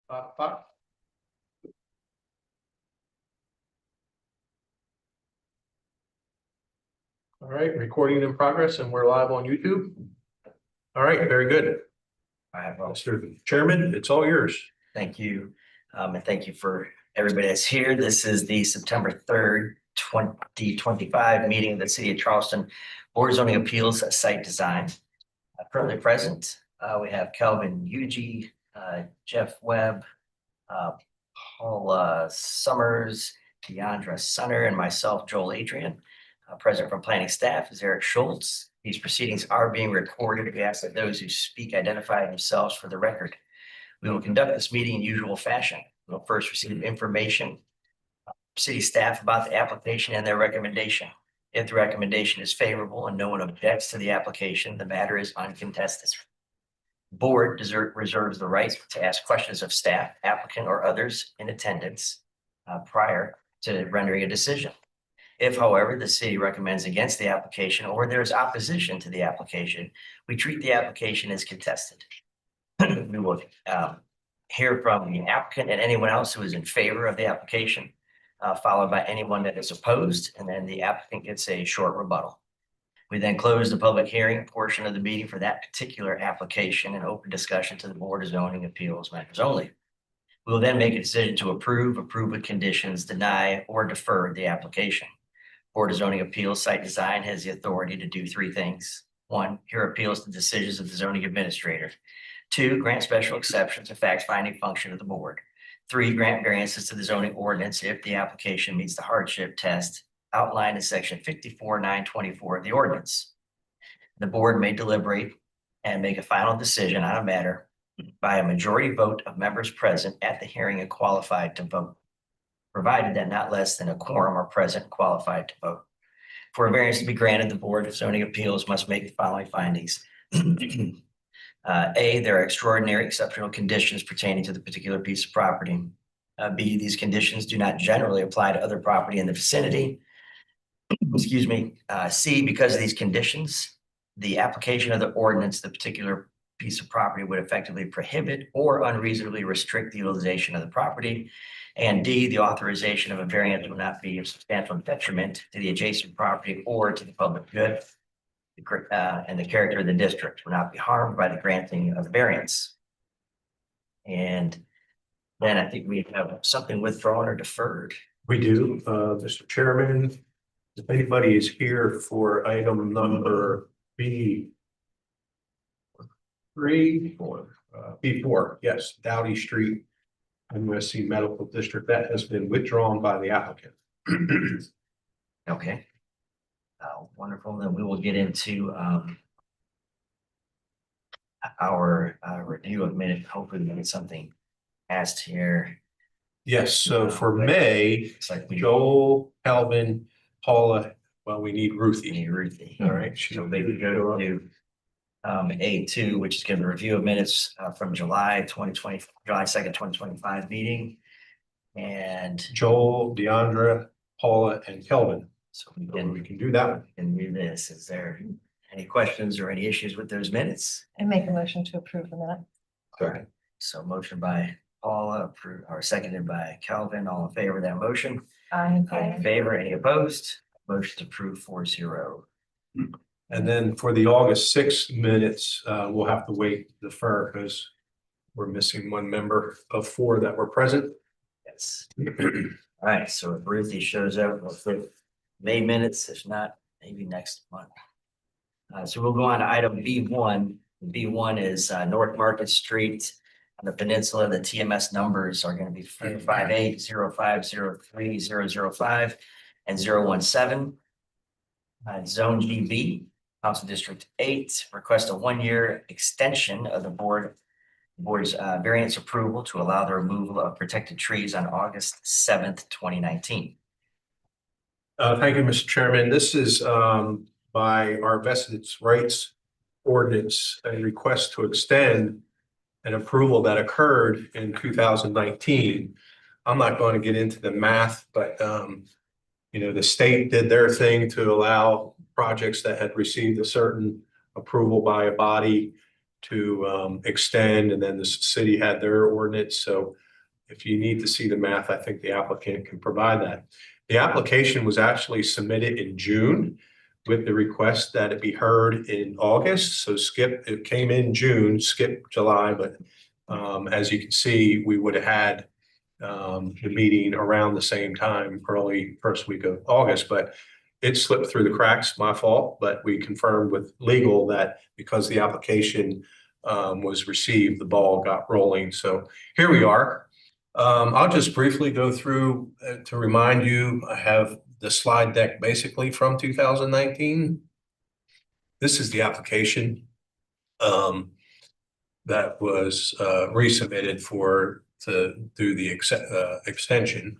Five. All right, recording in progress, and we're live on YouTube. All right, very good. All right, well, Mr. Chairman, it's all yours. thank you. And thank you for everybody that's here. This is the September 3rd, 2025 meeting of the City of Charleston Board of Zoning Appeals Site Design. Currently present, we have Kelvin Yuji, Jeff Webb, Paula Summers, Deandra Sunner, and myself, Joel Adrian. Present from planning staff is Eric Schultz. These proceedings are being recorded. We ask that those who speak identify themselves for the record. We will conduct this meeting in usual fashion. We'll first receive information from city staff about the application and their recommendation. If the recommendation is favorable and no one objects to the application, the matter is uncontested. The board reserves the right to ask questions of staff, applicant, or others in attendance prior to rendering a decision. If, however, the city recommends against the application or there is opposition to the application, we treat the application as contested. We will hear from the applicant and anyone else who is in favor of the application, followed by anyone that is opposed, and then the applicant gets a short rebuttal. We then close the public hearing portion of the meeting for that particular application and open discussion to the Board of Zoning Appeals matters only. We will then make a decision to approve with conditions, deny, or defer the application. Board of Zoning Appeals Site Design has the authority to do three things. One, hear appeals to decisions of the zoning administrator. Two, grant special exceptions, a fact-finding function of the board. Three, grant variances to the zoning ordinance if the application meets the hardship test outlined in section 54.924 of the ordinance. The board may deliberate and make a final decision on a matter by a majority vote of members present at the hearing and qualified to vote, provided that not less than a quorum are present and qualified to vote. For a variance to be granted, the Board of Zoning Appeals must make the following findings. A, there are extraordinary exceptional conditions pertaining to the particular piece of property. B, these conditions do not generally apply to other property in the vicinity. Excuse me. C, because of these conditions, the application of the ordinance, the particular piece of property would effectively prohibit or unreasonably restrict the utilization of the property. And D, the authorization of a variance will not be a substantial detriment to the adjacent property or to the public good. And the character of the district will not be harmed by the granting of the variance. And then I think we have something withdrawn or deferred. We do, Mr. Chairman. If anybody is here for item number B3, B4, yes, Dowdy Street, MSC Medical District, that has been withdrawn by the applicant. Okay. Wonderful. Then we will get into our review of minutes. Hopefully we get something asked here. Yes, so for May, It's like we Joel, Calvin, Paula, well, we need Ruthie. need Ruthie. All right. So maybe go to A2, which is given a review of minutes from July 2nd, 2025 meeting. And Joel, Deandra, Paula, and Kelvin. so we We can can do that one. read this. Is there any questions or any issues with those minutes? I make a motion to approve the minute. All right. So motion by Paula, approved or seconded by Calvin. All in favor of that motion? Aye. All in favor, any opposed? Motion approved 4-0. And then for the August 6th minutes, we'll have to wait, defer, because we're missing one member of 4 that were present. Yes. All right, so if Ruthie shows up, we'll flip May minutes. If not, maybe next month. So we'll go on to item B1. B1 is North Market Street on the peninsula. The TMS numbers are going to be 458, 0503, 005, and 017. Zone GB, Council District 8, request a 1-year extension of the board's variance approval to allow the removal of protected trees on August 7th, 2019. Thank you, Mr. Chairman. This is by our vested rights ordinance, a request to extend an approval that occurred in 2019. I'm not going to get into the math, but you know, the state did their thing to allow projects that had received a certain approval by a body to extend, and then the city had their ordinance. So if you need to see the math, I think the applicant can provide that. The application was actually submitted in June with the request that it be heard in August. So it came in June, skipped July, but as you can see, we would have had the meeting around the same time, early first week of August, but it slipped through the cracks, my fault, but we confirmed with legal that because the application was received, the ball got rolling. So here we are. I'll just briefly go through to remind you, I have the slide deck basically from 2019. This is the application that was resubmitted to do the extension.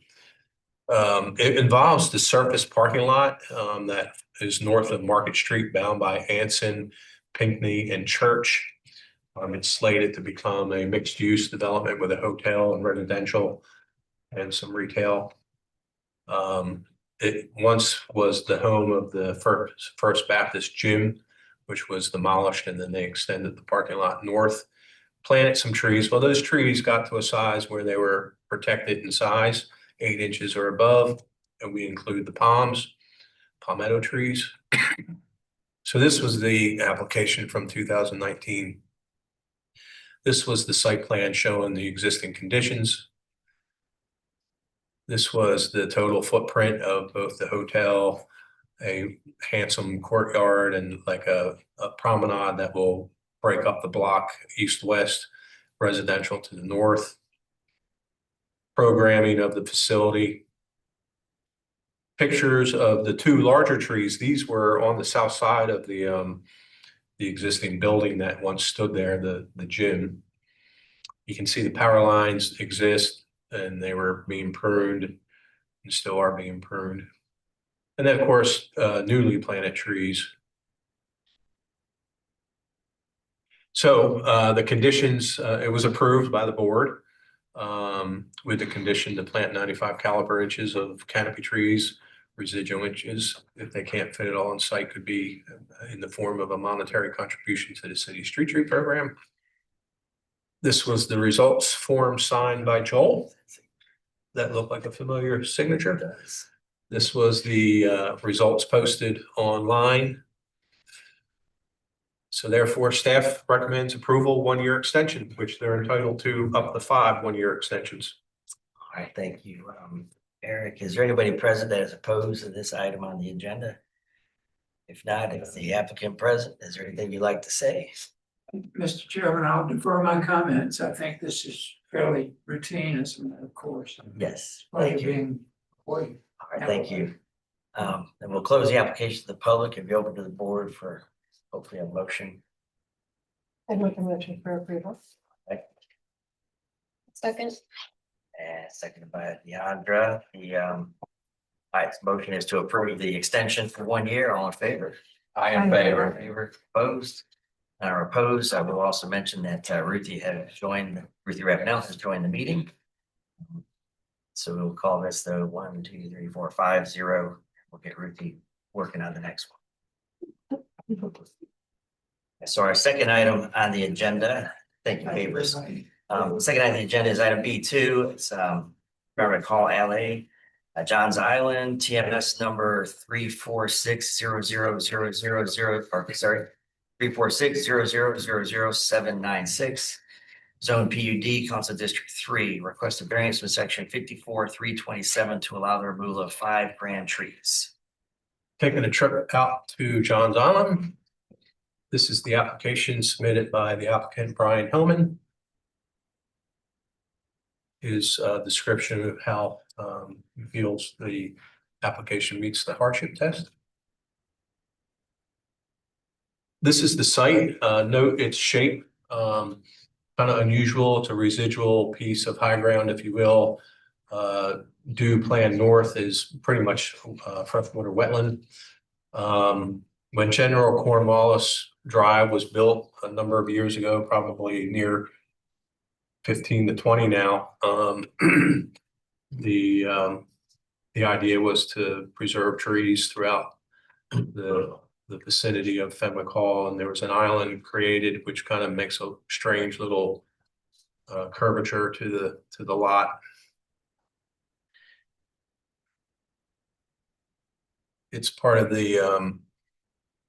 It involves the surface parking lot that is north of Market Street, bound by Anson, Pinckney, and Church. It's slated to become a mixed-use development with a hotel and residential and some retail. It once was the home of the First Baptist Gym, which was demolished, and then they extended the parking lot north, planted some trees. Well, those trees got to a size where they were protected in size, 8 inches or above, and we include the palmetto trees. So this was the application from 2019. This was the site plan showing the existing conditions. This was the total footprint of both the hotel, a handsome courtyard, and like a promenade that will break up the block east-west, residential to the north. Programming of the facility. Pictures of the 2 larger trees. These were on the south side of the existing building that once stood there, the gym. You can see the power lines exist, and they were being pruned and still are being pruned. And then, of course, newly planted trees. So the conditions, it was approved by the board with the condition to plant 95 caliber inches of canopy trees. Residual inches, if they can't fit it all on site, could be in the form of a monetary contribution to the city street tree program. This was the results form signed by Joel. That looked like a familiar signature. This was the results posted online. So therefore, staff recommends approval 1-year extension, which they're entitled to up to 5 1-year extensions. All right, thank you. Eric, is there anybody present that is opposed to this item on the agenda? If not, if the applicant present, is there anything you'd like to say? Mr. Chairman, I'll defer my comments. I think this is fairly routine as a matter of course. Yes, Part thank of you. being employed. All right, thank you. And we'll close the application to the public and be open to the board for hopefully a motion. I make a motion for approval. Okay. Second. And seconded by Deandra. The motion is to approve the extension for 1 year. All in favor? I am in favor. Favor, opposed? None are opposed. I will also mention that Ruthie Rapinell has joined the meeting. So we'll call this the 1, 2, 3, 4, 5, 0. We'll get Ruthie working on the next one. So our second item on the agenda, thank you, Favors. Second item on the agenda is item B2. It's Government Call LA, Johns Island, TMS number 3460000, or sorry, 34600000796. Zone PUD, Council District 3, request a variance from section 54.327 to allow the removal of 5 grand trees. Taking a trip out to Johns Island. This is the application submitted by the applicant, Brian Hillman. His description of how he feels the application meets the hardship test. This is the site. Note its shape, kind of unusual. It's a residual piece of high ground, if you will. Due plan north is pretty much freshwater wetland. When General Cornwallis Drive was built a number of years ago, probably near 15 to 20 now, the idea was to preserve trees throughout the the vicinity of Fenwick Hall, and there was an island created which kind of makes a strange little curvature to the lot. It's part of the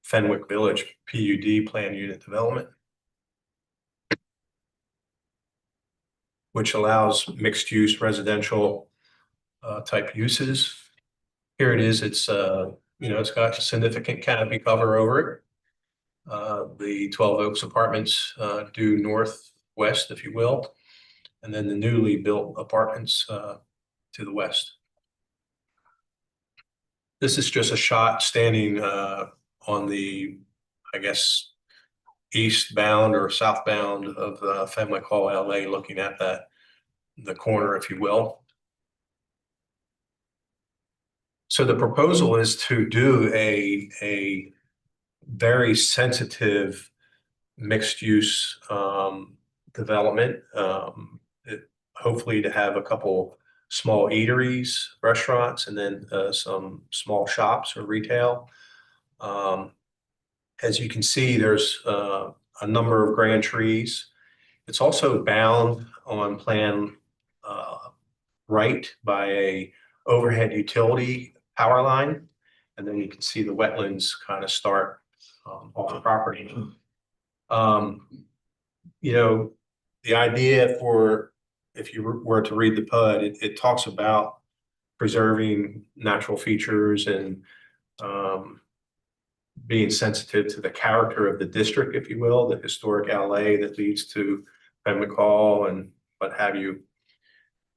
Fenwick Village PUD Plan Unit Development, which allows mixed-use residential type uses. Here it is. It's it's got significant canopy cover over it. The 12 Oaks apartments due northwest, if you will, and then the newly built apartments to the west. This is just a shot standing on the, I guess, eastbound or southbound of Fenwick Hall, LA, looking at the corner, if you will. So the proposal is to do a very sensitive mixed use development. Hopefully to have a couple small eateries, restaurants, and then some small shops or retail. As you can see, there's a number of grand trees. It's also bound on plan right by a overhead utility power line. And then you can see the wetlands kind of start off the property. The idea for, if you were to read the PUD, it talks about preserving natural features and being sensitive to the character of the district, if you will, the historic LA that leads to Fenwick Hall and what have you.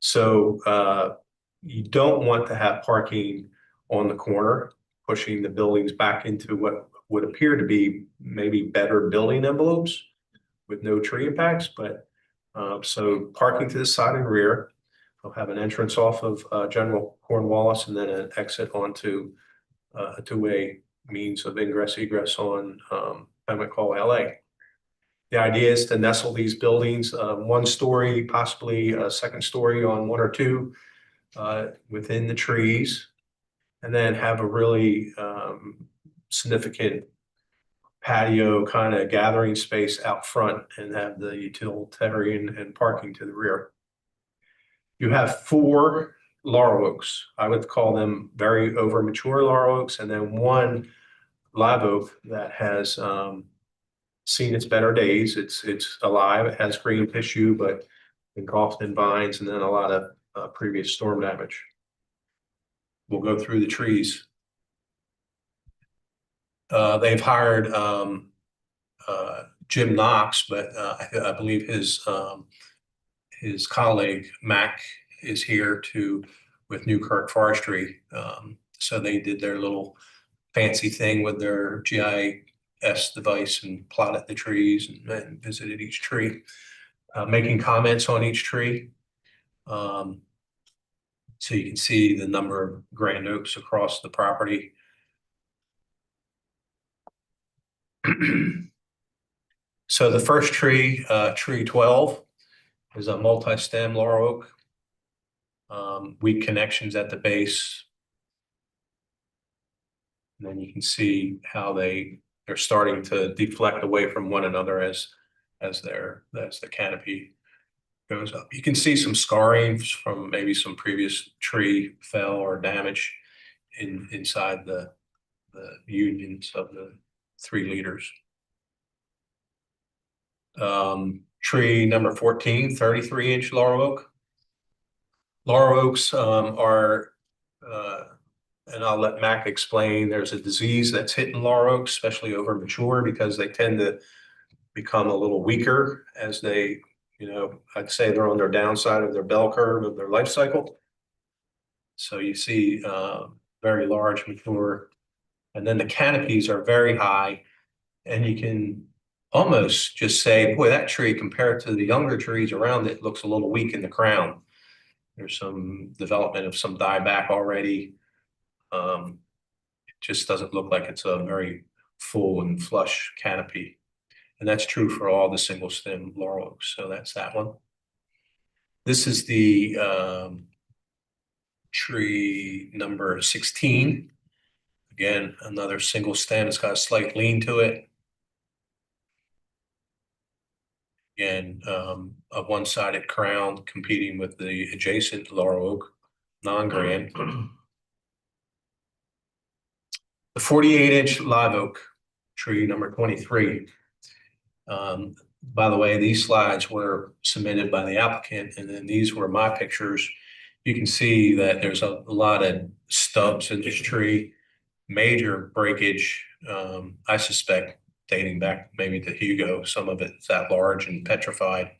So you don't want to have parking on the corner, pushing the buildings back into what would appear to be maybe better building envelopes with no tree impacts. But so parking to the side and rear. They'll have an entrance off of General Cornwallis and then an exit onto a two-way means of ingress egress on Fenwick Hall, LA. The idea is to nestle these buildings, one story, possibly a second story on one or two within the trees, and then have a really significant patio kind of gathering space out front and have the utilitarian and parking to the rear. You have 4 laurel oaks. I would call them very over mature laurel oaks, and then 1 live oak that has seen its better days. It's alive. It has green tissue, but engulfed in vines, and then a lot of previous storm damage. We'll go through the trees. They've hired Jim Knox, but I believe his colleague Mac is here with Newkirk Forestry. So they did their little fancy thing with their GIS device and plotted the trees and visited each tree, making comments on each tree. So you can see the number of grand oaks across the property. So the first tree, tree 12, is a multi-stem laurel oak. Weak connections at the base. And then you can see how they're starting to deflect away from one another as the canopy goes up. You can see some scarring from maybe some previous tree fell or damage inside the unions of the 3 leaders. Tree number 14, 33-inch laurel oak. Laurel oaks are, and I'll let Mac explain, there's a disease that's hitting laurel oaks, especially over mature, because they tend to become a little weaker as they, I'd say they're on their downside of their bell curve of their life cycle. So you see very large mature, and then the canopies are very high, and you can almost just say, boy, that tree compared to the younger trees around it looks a little weak in the crown. There's some development of some dieback already. It just doesn't look like it's a very full and flush canopy. And that's true for all the single stem laurel oaks. So that's that one. This is the tree number 16. Again, another single stem. It's got a slight lean to it. Again, a one-sided crown competing with the adjacent laurel oak non-grand. The 48-inch live oak tree number 23. By the way, these slides were submitted by the applicant, and then these were my pictures. You can see that there's a lot of stubs in this tree, major breakage. I suspect dating back maybe to Hugo. Some of it's that large and petrified.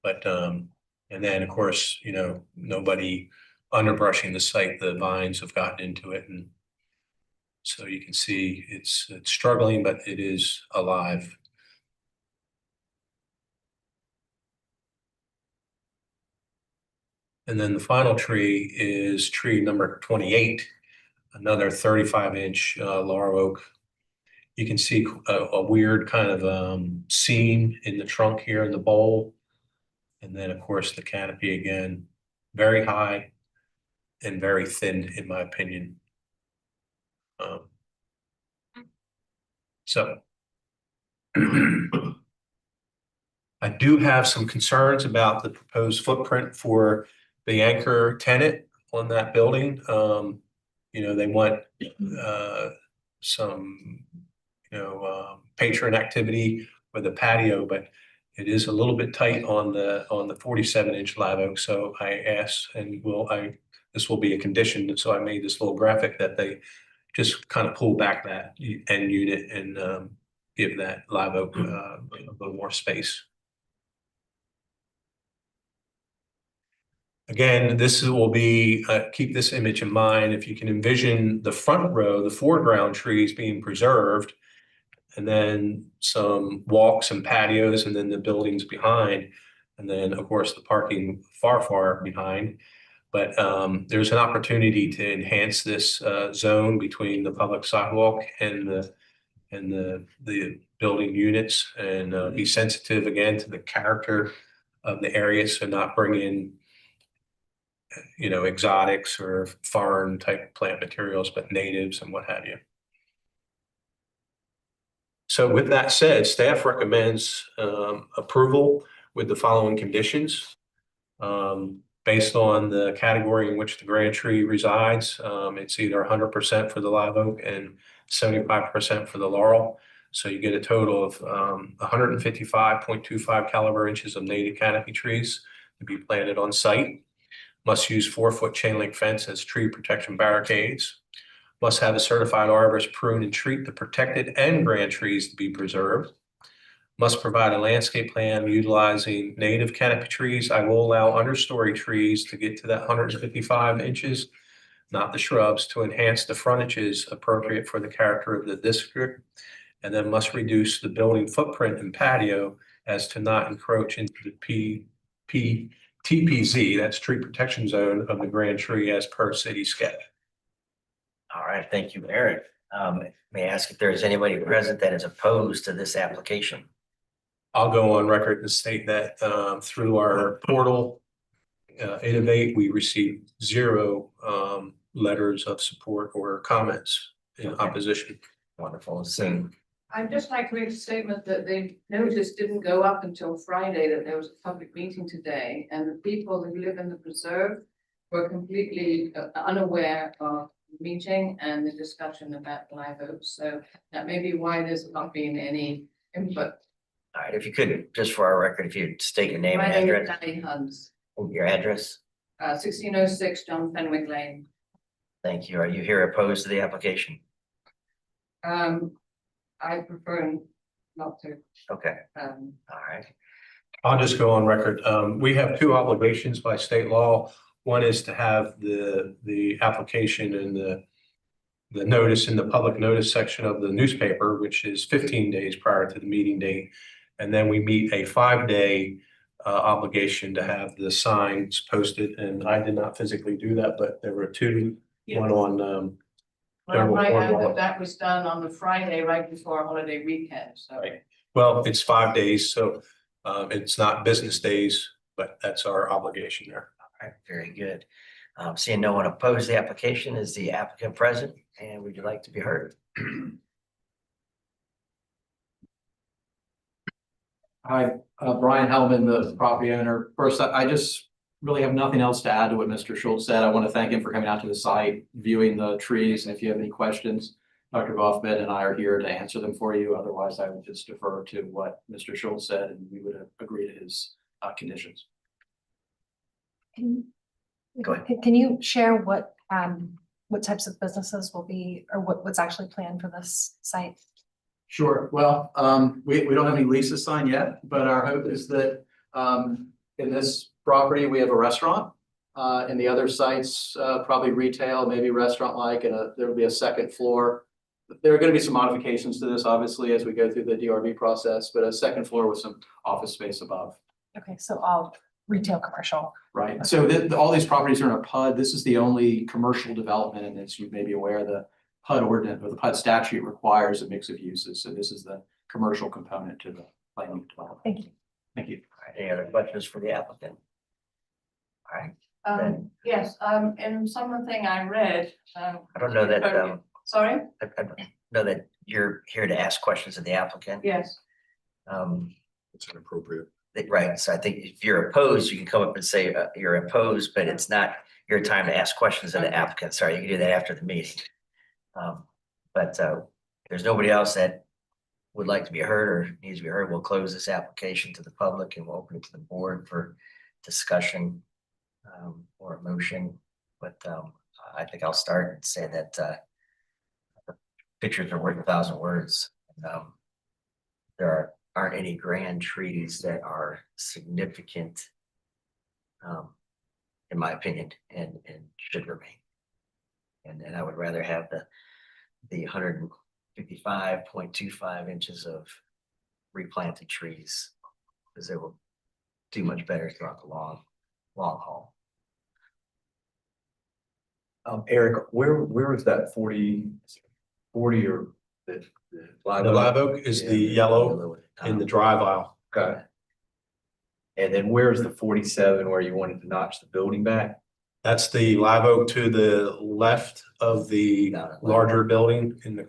But and then of course, you know, nobody underbrushing the site. The vines have gotten into it, and so you can see it's struggling, but it is alive. And then the final tree is tree number 28, another 35-inch laurel oak. You can see a weird kind of seam in the trunk here in the bowl. And then, of course, the canopy again, very high and very thin, in my opinion. So I do have some concerns about the proposed footprint for the anchor tenant on that building. You know, they want some, you know, patron activity with a patio, but it is a little bit tight on the 47-inch live oak. So I asked, and this will be a condition. So I made this little graphic that they just kind of pull back that end unit and give that live oak a little more space. Again, this will be, keep this image in mind. If you can envision the front row, the foreground trees being preserved, and then some walks and patios, and then the buildings behind, and then of course the parking far behind. But there's an opportunity to enhance this zone between the public sidewalk and the building units, and be sensitive again to the character of the area, so not bring in, you know, exotics or foreign type plant materials, but natives and what have you. So with that said, staff recommends approval with the following conditions. Based on the category in which the grand tree resides, it's either 100% for the live oak and 75% for the laurel. So you get a total of 155.25 caliber inches of native canopy trees to be planted on site. Must use 4-foot chain link fence as tree protection barricades. Must have a certified arborist prune and treat the protected and grand trees to be preserved. Must provide a landscape plan utilizing native canopy trees. I will allow understory trees to get to that 155 inches, not the shrubs, to enhance the frontages appropriate for the character of the district. And then must reduce the building footprint and patio as to not encroach into the TPZ, that's tree protection zone of the grand tree as per city sketch. All right, thank you, Eric. May I ask if there is anybody present that is opposed to this application? I'll go on record and state that through our portal, Innovate, we received 0 letters of support or comments in opposition. Wonderful. So, I'd just like to make a statement that the notice didn't go up until Friday, that there was a public meeting today, and the people who live in the preserve were completely unaware of the meeting and the discussion about live oaks. So that may be why there's not been any input. all right, if you could, just for our record, if you state your name My and name is address, Danny Huns, your address. 1606 John Fenwick Lane. Thank you. Are you here opposed to the application? I prefer not to. Okay, all right. I'll just go on record. We have 2 obligations by state law. One is to have the application and the notice in the public notice section of the newspaper, which is 15 days prior to the meeting date. And then we meet a 5-day obligation to have the signs posted. And I did not physically do that, but there were 2, one on Well, I know that was done on the Friday right before a holiday weekend, so. Right. Well, it's 5 days, so it's not business days, but that's our obligation there. All right, very good. Seeing no one oppose the application, is the applicant present, and would you like to be heard? Hi, Brian Hellman, the property owner. First, I just really have nothing else to add to what Mr. Schultz said. I want to thank him for coming out to the site, viewing the trees, and if you have any questions, Dr. Goffman and I are here to answer them for you. Otherwise, I would just defer to what Mr. Schultz said, and we would agree to his conditions. Go ahead. Can you share what types of businesses will be, or what's actually planned for this site? Sure. Well, we don't have any leases signed yet, but our hope is that in this property, we have a restaurant. In the other sites, probably retail, maybe restaurant-like, and there will be a second floor. There are going to be some modifications to this, obviously, as we go through the DRB process, but a second floor with some office space above. Okay, so all retail, commercial. Right. So all these properties are in a PUD. This is the only commercial development, and as you may be aware, the PUD ordinance or the PUD statute requires a mix of uses. So this is the commercial component to the planning development. Thank you. Thank you. All right, any other questions for the applicant? All right, Yes, in something I read, I don't know that, sorry, I don't know that you're here to ask questions of the applicant. yes, It's inappropriate. Right, so I think if you're opposed, you can come up and say you're opposed, but it's not your time to ask questions of the Okay. applicant. Sorry, you can do that after the meeting. But there's nobody else that would like to be heard or needs to be heard. We'll close this application to the public and we'll open it to the board for discussion or a motion. But I think I'll start and say that pictures are worth 1,000 words. There aren't any grand trees that are significant, in my opinion, and should remain. And I would rather have the 155.25 inches of replanted trees, because they will do much better throughout the long haul. Eric, where was that 40 or the live? The oak? live oak is the yellow in the drive aisle. Okay. And then where's the 47 where you wanted to notch the building back? That's the live oak to the left of the larger building in the.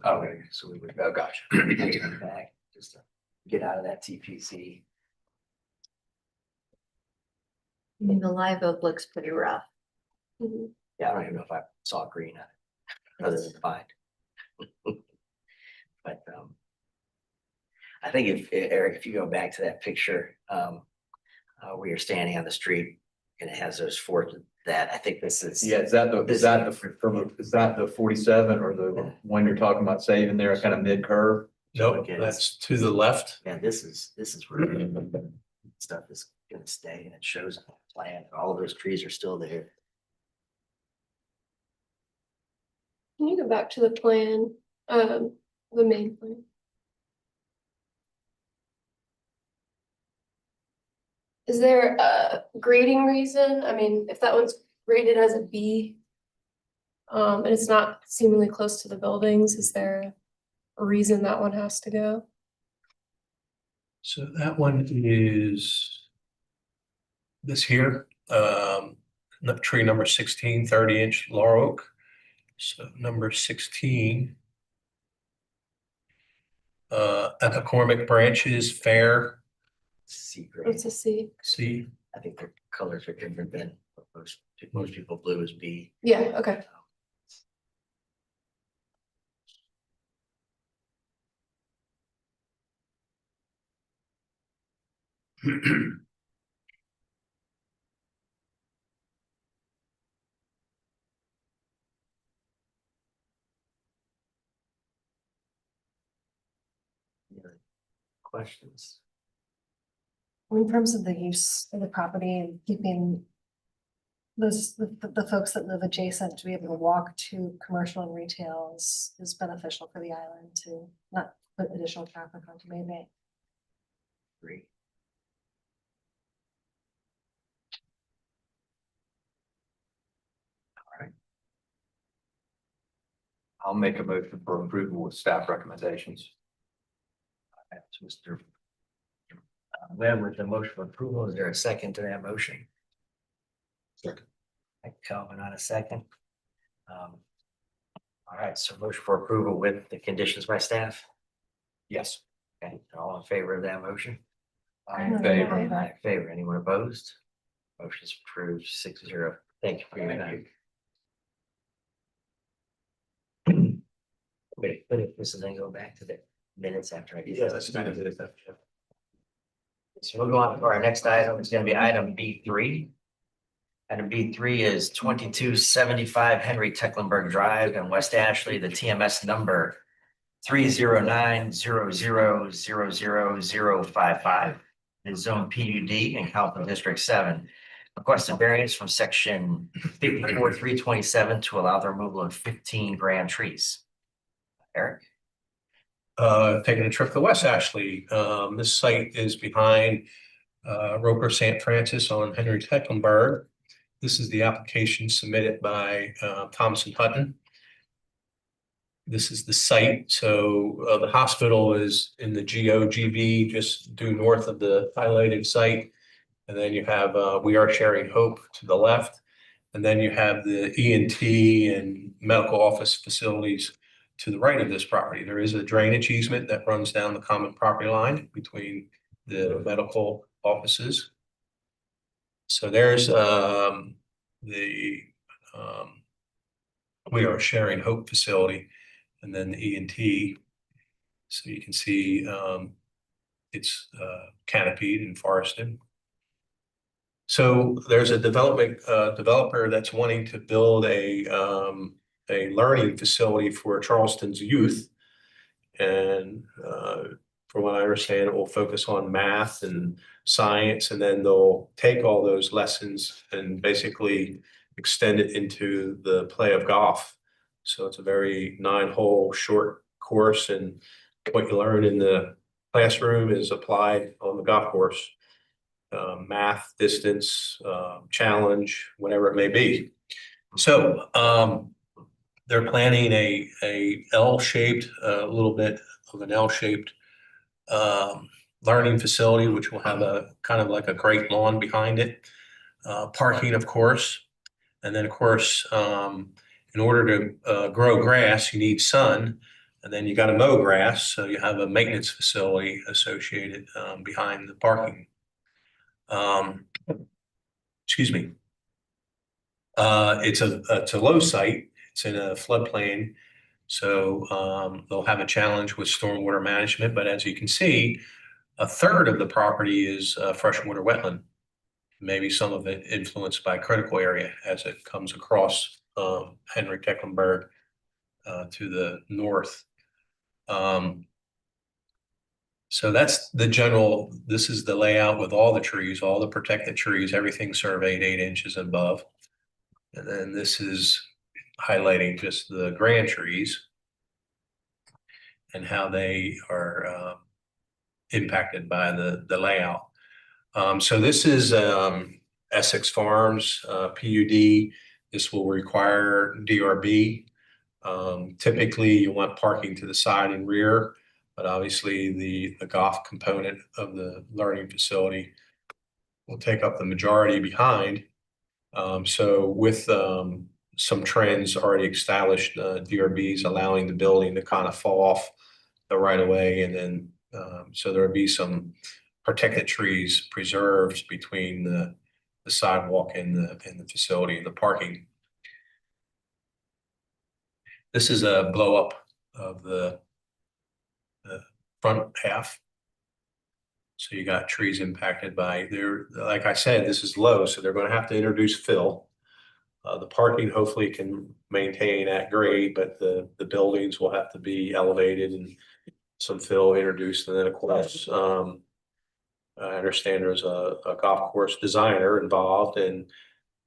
Okay, so we would, oh, gotcha. Back, just to get out of that TPC. I mean, the live oak looks pretty rough. Yeah, I don't even know if I saw green on it, other than pine. But I think if Eric, if you go back to that picture, where you're standing on the street and it has those four, that I think this is. Yeah, is that the 47 or the one you're talking about saving there, kind of mid curve? No, that's to the left. Yeah, this is really stuff is gonna stay, and it shows on the plan, all of those trees are still there. Can you go back to the plan, the main plan? Is there a grading reason? I mean, if that one's graded as a B, and it's not seemingly close to the buildings, is there a reason that one has to go? So that one is this here, tree number 16, 30-inch laurel oak. So number 16. Epicormic branches, fair, Sea gray. It's a C. C. I think the colors are different than what most people blue is B. Yeah, okay. Any other questions? In terms of the use of the property and keeping the folks that live adjacent to be able to walk to commercial and retail is beneficial for the island to not put additional traffic onto Main Bay. Agree. All right. I'll make a motion for approval with staff recommendations. So Mr. Webb with the motion for approval, is there a second to that motion? Second. Thank you, Calvin, on a second. All right, so motion for approval with the conditions by staff. Yes. Okay, all in favor of that motion? In favor. In favor, anyone opposed? Motion is approved 6-0. Thank you for your time. Wait, this is then go back to the minutes after I. Yeah, that's kind of it. So we'll go on to our next item. It's gonna be item B3. Item B3 is 2275 Henry Tecklenburg Drive in West Ashley, the TMS number 30900000055. Is zone PUD in Calhoun District 7. Requested variance from section 54-327 to allow the removal of 15 grand trees. Eric? Taking a trip to West Ashley. This site is behind Roper St. Francis on Henry Tecklenburg. This is the application submitted by Thomas and Hutton. This is the site. So the hospital is in the GOGV, just due north of the highlighted site. And then you have We Are Sharing Hope to the left. And then you have the ENT and medical office facilities to the right of this property. There is a drainage easement that runs down the common property line between the medical offices. So there's the We Are Sharing Hope facility, and then the ENT. So you can see it's canopied and forested. So there's a developer that's wanting to build a learning facility for Charleston's youth. And from what I understand, it will focus on math and science, and then they'll take all those lessons and basically extend it into the play of golf. So it's a very 9-hole short course, and what you learn in the classroom is applied on the golf course. Math, distance, challenge, whatever it may be. So they're planning a L-shaped, a little bit of an L-shaped learning facility, which will have a kind of like a great lawn behind it. Parking, of course. And then, of course, in order to grow grass, you need sun. And then you got to mow grass. So you have a maintenance facility associated behind the parking. Excuse me. It's a low site. It's in a floodplain. So they'll have a challenge with stormwater management. But as you can see, a third of the property is freshwater wetland. Maybe some of it influenced by critical area as it comes across Henry Tecklenburg to the north. So that's the general, this is the layout with all the trees, all the protected trees, everything surveyed 8 inches and above. And then this is highlighting just the grand trees and how they are impacted by the layout. So this is Essex Farms PUD. This will require DRB. Typically, you want parking to the side and rear, but obviously the golf component of the learning facility will take up the majority behind. So with some trends already established, DRBs allowing the building to kind of fall off the right of way, and then so there would be some protected trees preserved between the sidewalk and the facility and the parking. This is a blow up of the front half. So you got trees impacted by there. Like I said, this is low, so they're going to have to introduce fill. The parking hopefully can maintain at grade, but the buildings will have to be elevated and some fill introduced. And then of course, I understand there's a golf course designer involved, and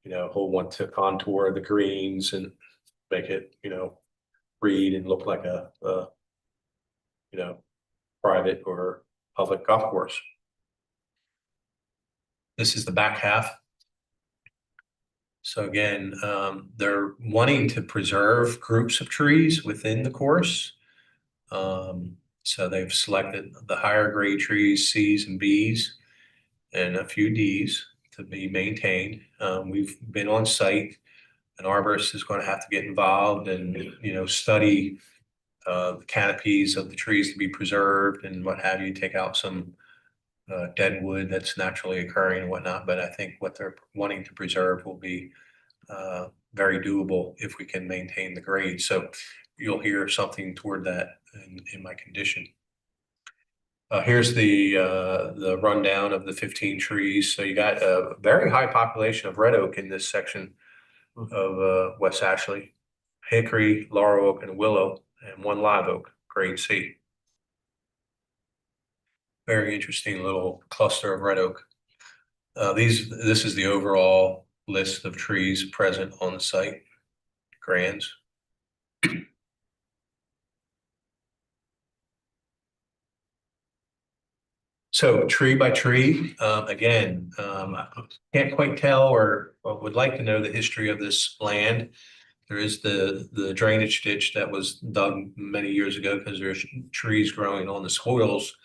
he'll want to contour the greens and make it read and look like a private or public golf course. This is the back half. So again, they're wanting to preserve groups of trees within the course. So they've selected the higher grade trees, C's and B's, and a few D's to be maintained. We've been on site. An arborist is going to have to get involved and, study the canopies of the trees to be preserved and what have you, take out some dead wood that's naturally occurring and whatnot. But I think what they're wanting to preserve will be very doable if we can maintain the grade. So you'll hear something toward that in my condition. Here's the rundown of the 15 trees. So you got a very high population of red oak in this section of West Ashley, hickory, laurel oak, and willow, and 1 live oak, grade C. Very interesting little cluster of red oak. This is the overall list of trees present on the site, grands. So tree by tree, again, I can't quite tell or would like to know the history of this land. There is the drainage ditch that was dug many years ago because there's trees growing on the soils.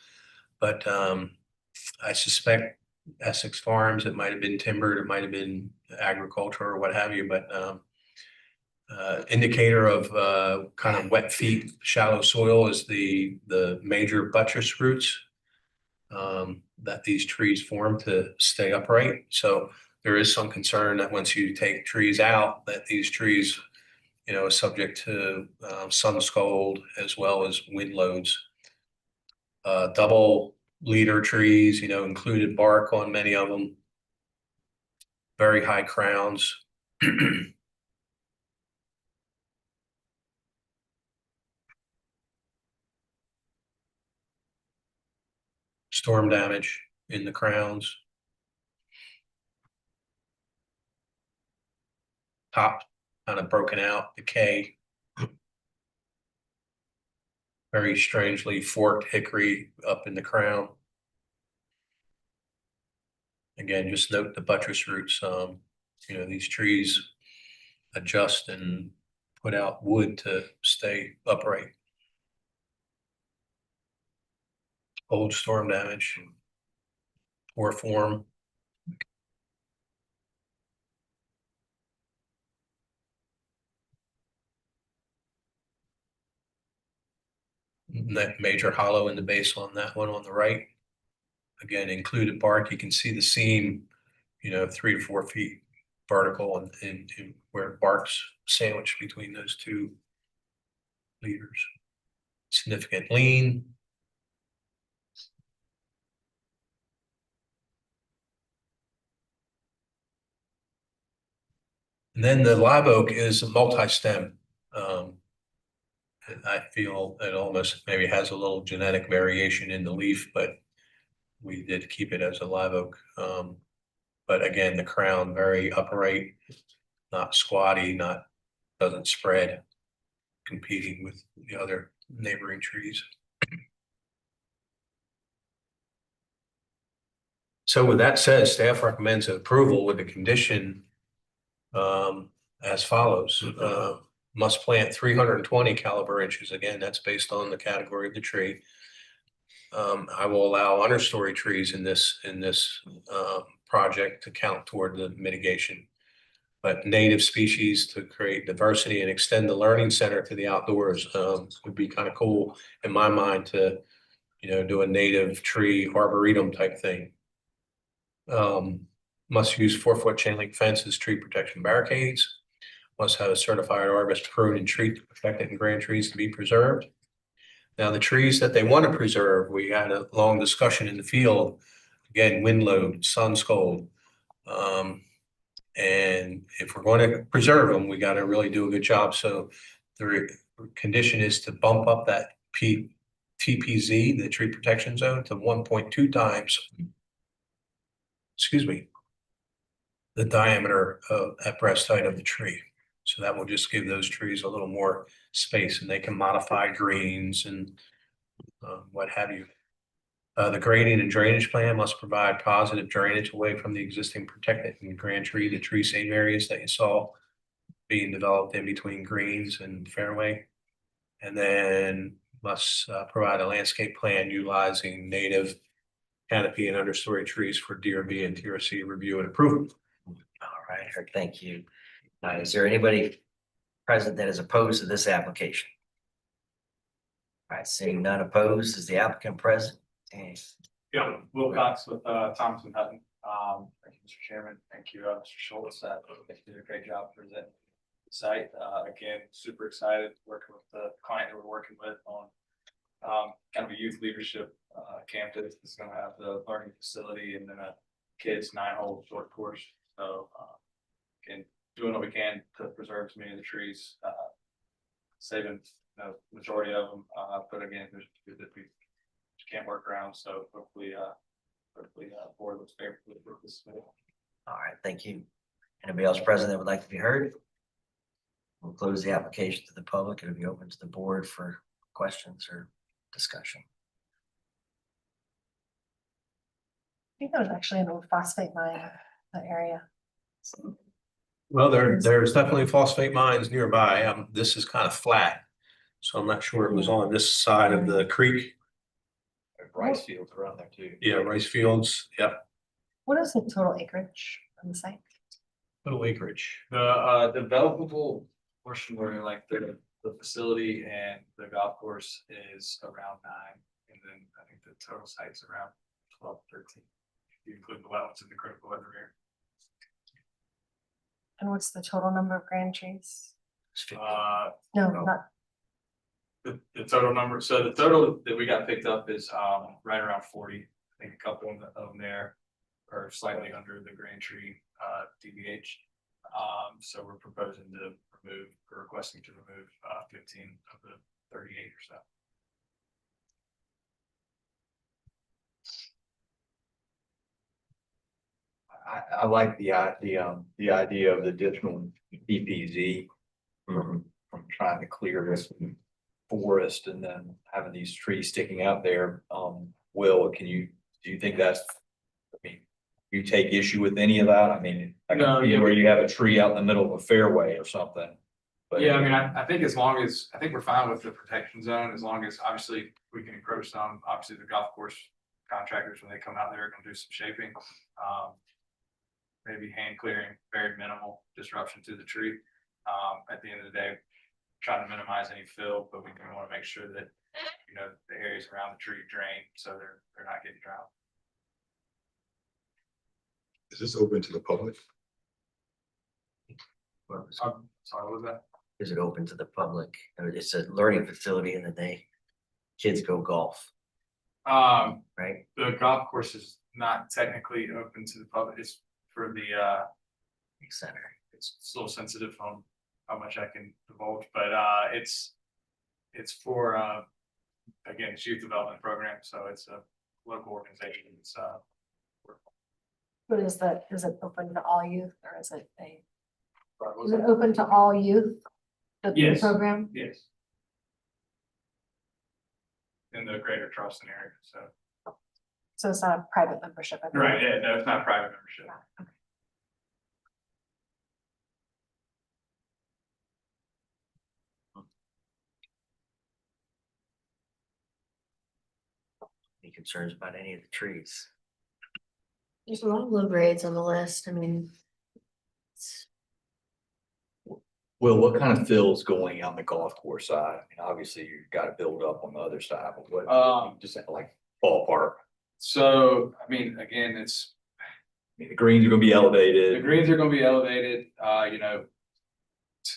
But I suspect Essex Farms, it might have been timbered, it might have been agriculture or what have you, but indicator of kind of wet feet, shallow soil is the major buttress roots that these trees form to stay upright. So there is some concern that once you take trees out, that these trees, are subject to sun scald as well as wind loads. Double leader trees, included bark on many of them. Very high crowns. Storm damage in the crowns. Top kind of broken out, decay. Very strangely forked hickory up in the crown. Again, just note the buttress roots. These trees adjust and put out wood to stay upright. Old storm damage, poor form. That major hollow in the base on that one on the right. Again, included bark. You can see the seam, 3 to 4 feet vertical and where bark's sandwiched between those two leaders. Significant lean. And then the live oak is a multi-stem. I feel it almost maybe has a little genetic variation in the leaf, but we did keep it as a live oak. But again, the crown very upright, not squatty, doesn't spread, competing with the other neighboring trees. So with that said, staff recommends approval with the condition as follows. Must plant 320 caliber inches. Again, that's based on the category of the tree. I will allow understory trees in this project to count toward the mitigation. But native species to create diversity and extend the learning center to the outdoors would be kind of cool in my mind to, do a native tree arboretum type thing. Must use 4-foot chain link fences, tree protection barricades. Must have a certified arborist prune and treat the protected and grand trees to be preserved. Now, the trees that they want to preserve, we had a long discussion in the field. Again, wind load, sun scald. And if we're going to preserve them, we got to really do a good job. So the condition is to bump up that TPZ, the tree protection zone, to 1.2 times, the diameter at breast height of the tree. So that will just give those trees a little more space, and they can modify greens and what have you. The grading and drainage plan must provide positive drainage away from the existing protected and grand tree, the tree save areas that you saw being developed in between greens and fairway. And then must provide a landscape plan utilizing native canopy and understory trees for DRB and TRC review and approval. All right, Eric, thank you. Is there anybody present that is opposed to this application? All right, seeing none opposed, is the applicant present? And Yeah, Will Cox with Thompson Hutton. Thank you, Mr. Chairman. Thank you, Mr. Schultz. I think you did a great job presenting the site. Again, super excited working with the client that we're working with on kind of a youth leadership campus. It's going to have the learning facility and then a kids 9-hole short course. So again, doing what we can to preserve as many of the trees, saving the majority of them. But again, there's good that we can't work around. So hopefully board looks favorably for this. all right, thank you. Anybody else present that would like to be heard? We'll close the application to the public. It'll be open to the board for questions or discussion. I think there was actually an old phosphate mine in that area. Well, there's definitely phosphate mines nearby. This is kind of flat. So I'm not sure it was on this side of the creek. Rice fields around there too. Yeah, rice fields. Yep. What is the total acreage on the site? Little acreage. The developable portion where like the facility and the golf course is around 9. And then I think the total site's around 12, 13. If you include the wetlands in the critical weather area. And what's the total number of grand trees? It's 50. No, No. not, The total number, so the total that we got picked up is right around 40. I think a couple of them there are slightly under the grand tree DBH. So we're proposing to remove or requesting to remove 15 of the 38 or so. I like the idea of the additional DPZ from trying to clear this forest and then having these trees sticking out there. Will, do you think that's, I mean, you take issue with any of that? I mean, I can No, see yeah. where you have a tree out in the middle of a fairway or something. But Yeah, I mean, I think as long as, I think we're fine with the protection zone, as long as obviously we can encroach some, obviously the golf course contractors, when they come out there, are gonna do some shaping. Maybe hand clearing, very minimal disruption to the tree. At the end of the day, trying to minimize any fill, but we do want to make sure that, you know, the areas around the tree drain, so they're not getting drowned. Is this open to the public? Sorry, what was that? Is it open to the public? It's a learning facility and then kids go golf, right? The golf course is not technically open to the public. It's for the Center. it's a little sensitive on how much I can divulge, but it's for again, it's youth development program, so it's a local organization. It's what is that? Is it open to all youth or is it what was is it that? open to all youth? The Yes. program? Yes. In the greater Charleston area, so. So it's not a private membership? I think. Right, yeah, no, it's not private membership. Okay. Any concerns about any of the trees? There's a lot of low grades on the list. I mean. Will, what kind of fill's going on the golf course side? I mean, obviously you've got to build up on the other side, but what, just like ballpark? So, I mean, again, it's, I mean, the greens are gonna be the elevated. greens are gonna be elevated, you know,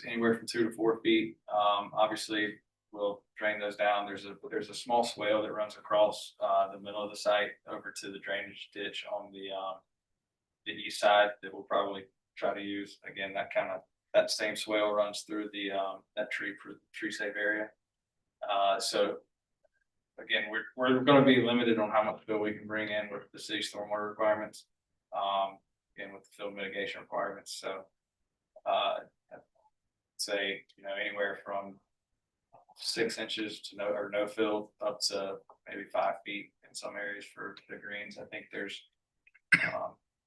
anywhere from 2 to 4 feet. Obviously, we'll drain those down. There's a small swale that runs across the middle of the site over to the drainage ditch on the east side that we'll probably try to use. Again, that same swale runs through that tree safe area. So again, we're gonna be limited on how much fill we can bring in with the city stormwater requirements. And with the fill mitigation requirements, so I'd say, you know, anywhere from 6 inches to no fill up to maybe 5 feet in some areas for the greens. I think there's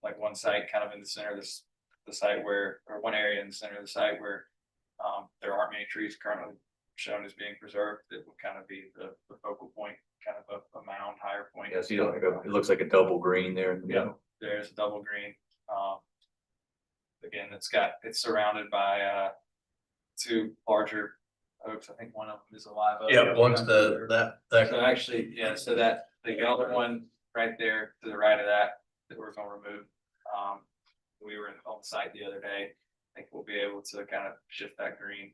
like one site kind of in the center of the site or one area in the center of the site where there aren't many trees currently shown as being preserved. That would kind of be the focal point, kind of a mound, higher point. Yeah, so it looks like a double green there. Yeah, there's a double green. again, it's surrounded by two larger oaks. I think one of them is a live oak. Yeah, one's that. So actually, yeah, so that the other one right there to the right of that we're gonna remove. We were on site the other day. I think we'll be able to kind of shift that green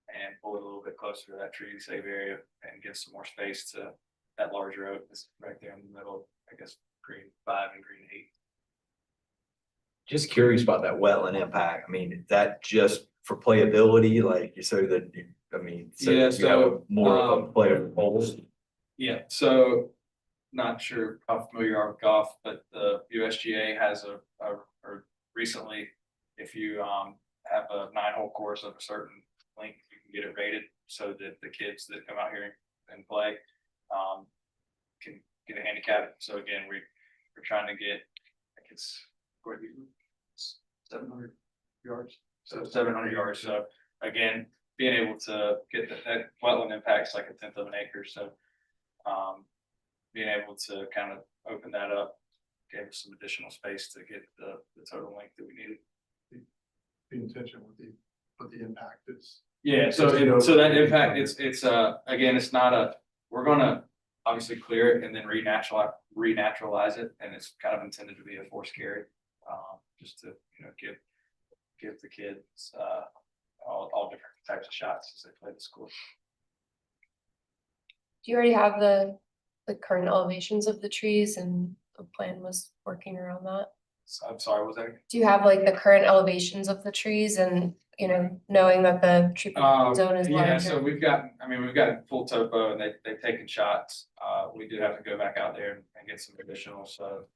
and pull it a little bit closer to that tree save area and give some more space to that larger oak that's right there in the middle, I guess, green 5 and green 8. Just curious about that wetland impact. I mean, is that just for playability, like you say that you, I mean, so Yeah, you have so, more of a playable holes? Yeah, so not sure how familiar you are with golf, but the USGA has or recently, if you have a 9-hole course of a certain length, you can get it rated so that the kids that come out here and play can get a handicap. So again, we're trying to get, I think it's 700 yards. So 700 yards. So again, being able to get that wetland impacts like 1/10 of an acre. So being able to kind of open that up gave us some additional space to get the total length that we needed. The intention with the impact is. Yeah, so that impact, it's again, it's not we're gonna obviously clear it and then renaturalize it, and it's kind of intended to be a forced carry. Just to, you know, give the kids all different types of shots as they play the school. Do you already have the current elevations of the trees and the plan was working around that? So I'm sorry, was that? Do you have like the current elevations of the trees and, you know, knowing that the tree zone is Yeah, so larger? we've got full topo and they've taken shots. We do have to go back out there and get some additional, so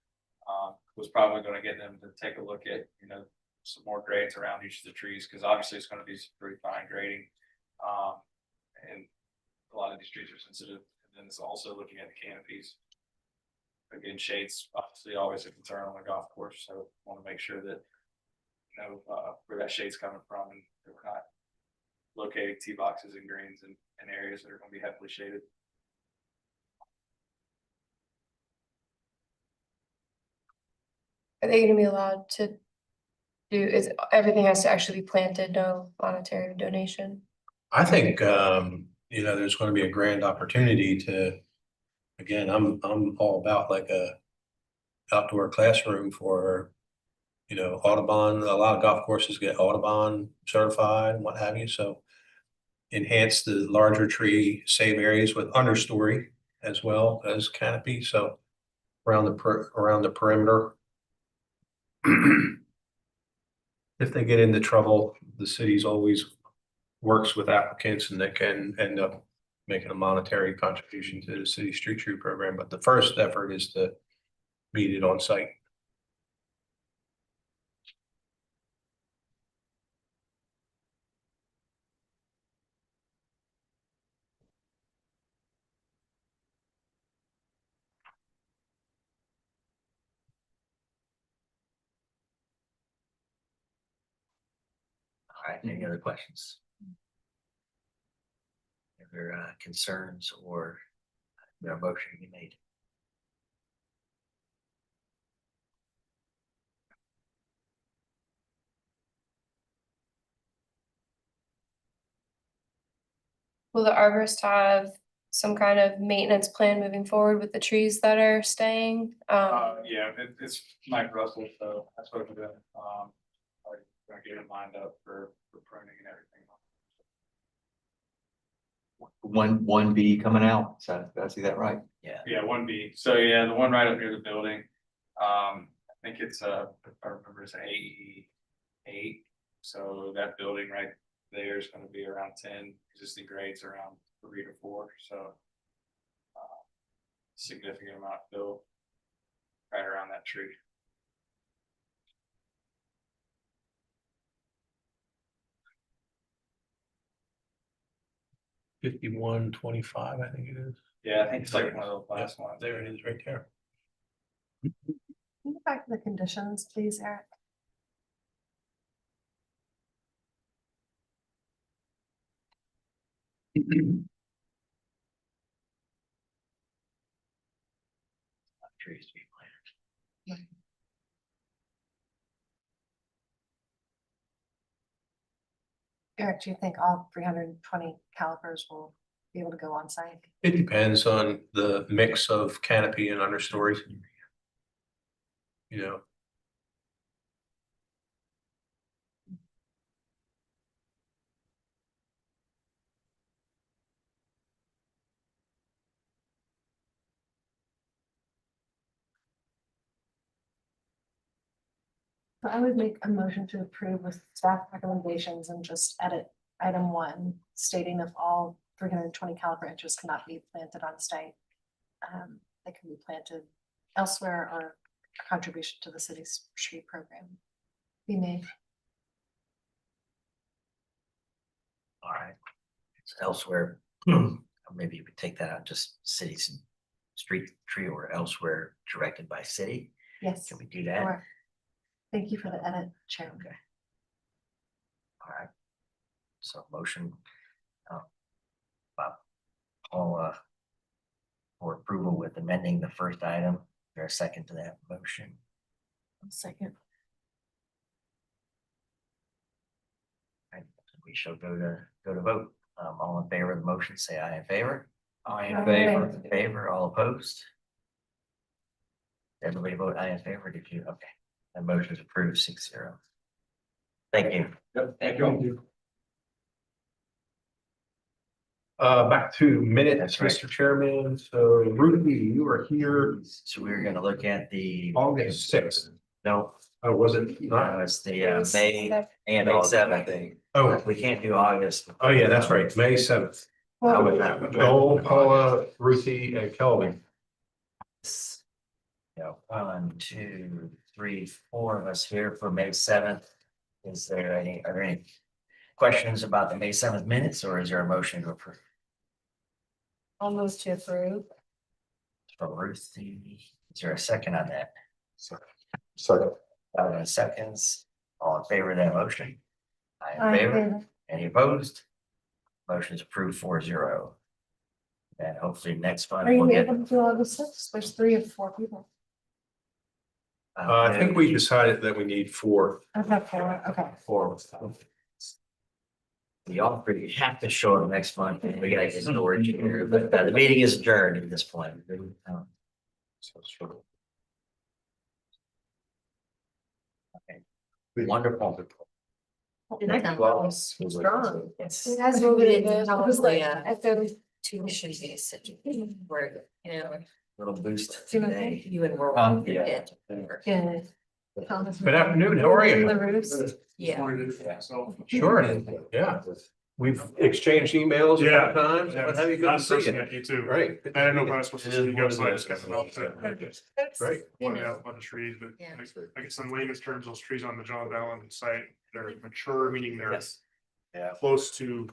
was probably gonna get them to take a look at, you know, some more grades around each of the trees, because obviously it's gonna be some pretty fine grading. And a lot of these trees are sensitive, and then it's also looking at the canopies. Again, shades obviously always a concern on a golf course, so want to make sure that, you know, where that shade's coming from, and that we're not locating tee boxes and greens in areas that are going to be heavily shaded. Are they gonna be allowed to is everything has to actually be planted, no monetary donation? I think, you know, there's gonna be a grand opportunity to, again, I'm all about like a outdoor classroom for, you know, Audubon. A lot of golf courses get Audubon certified and what have you, so enhance the larger tree save areas with understory as well as canopy, so around the perimeter. If they get into trouble, the city's always works with applicants and they can end up making a monetary contribution to the city street tree program. But the first effort is to meet it on site. All right, any other questions? Other concerns or their motion to be made? Will the arborist have some kind of maintenance plan moving forward with the trees that are staying? Yeah, it's Mike Russell, so I spoke to them. I'm gonna get it lined up for pruning and everything. One B coming out, so did I see that right? Yeah. Yeah, 1B. So yeah, the one right up near the building. I think it's if I remember, it's an AE8. So that building right there is going to be around 10. Existing grades around 3 to 4. So significant amount of fill right around that tree. $51.25, I think it is. Yeah, I think it's like one of the last ones. There it is, right there. Can you go back to the conditions, please, Eric? Trees to be planted. Eric, do you think all 320 calipers will be able to go on site? It depends on the mix of canopy and understory. You know, So I would make a motion to approve with staff recommendations and just edit item 1, stating if all 320 caliper inches cannot be planted on site. They can be planted elsewhere or a contribution to the city's tree program be made. All right. So elsewhere, maybe you could take that out, just cities and street tree or elsewhere directed by city. Yes. Can we do that? Sure. Thank you for the edit, Chair. Okay. All right. So motion. All for approval with amending the first item. Is there a second to that motion? Second. Right, we shall go to vote. All in favor of the motion, say aye in favor. I Aye. in favor. In favor, all opposed? Everybody vote aye in favor, did you? Okay, that motion is approved 6-0. Thank you. Yep, thank you. Back to minutes, That's right. Mr. Chairman. So Rudy, you are here So we're gonna look at the, August 6th. no, Oh, was it not? it's the May and May 7th. Oh, We can't do August. oh yeah, that's right, May 7th. How would that? Joel, Paula, Ruthie, and Kelvin. You know, 1, 2, 3, 4 of us here for May 7th. Are there any questions about the May 7th minutes, or is there a motion to approve? Almost to approve. For Ruthie, is there a second on that? Second. Seconds, all in favor of that motion? Aye in Aye in favor, favor. any opposed? Motion is approved 4-0. And hopefully next month Are you we'll get. able to do August 6th? There's 3 of 4 people. I think we decided that we need 4. Okay, 4, okay. 4. We all pretty have to show up next month, and we gotta get storage here, but the meeting is adjourned at this point. Okay. Wonderful. Strong. It's. It has moved in probably, after tuition days, where, you know, Little boost See my today. you enroll. Yeah. Yeah. Good afternoon, how are you? The roofs. Yeah. Sure, yeah. We've exchanged emails a Yeah. couple times, but have you good to see you? You too. Right. I didn't know if I was supposed to see you guys, so I just got the note. Right. Pointed out a bunch of trees, but Yeah. I guess in layman's terms, those trees on the John Allen site, they're mature, meaning they're Yes. Yeah. close to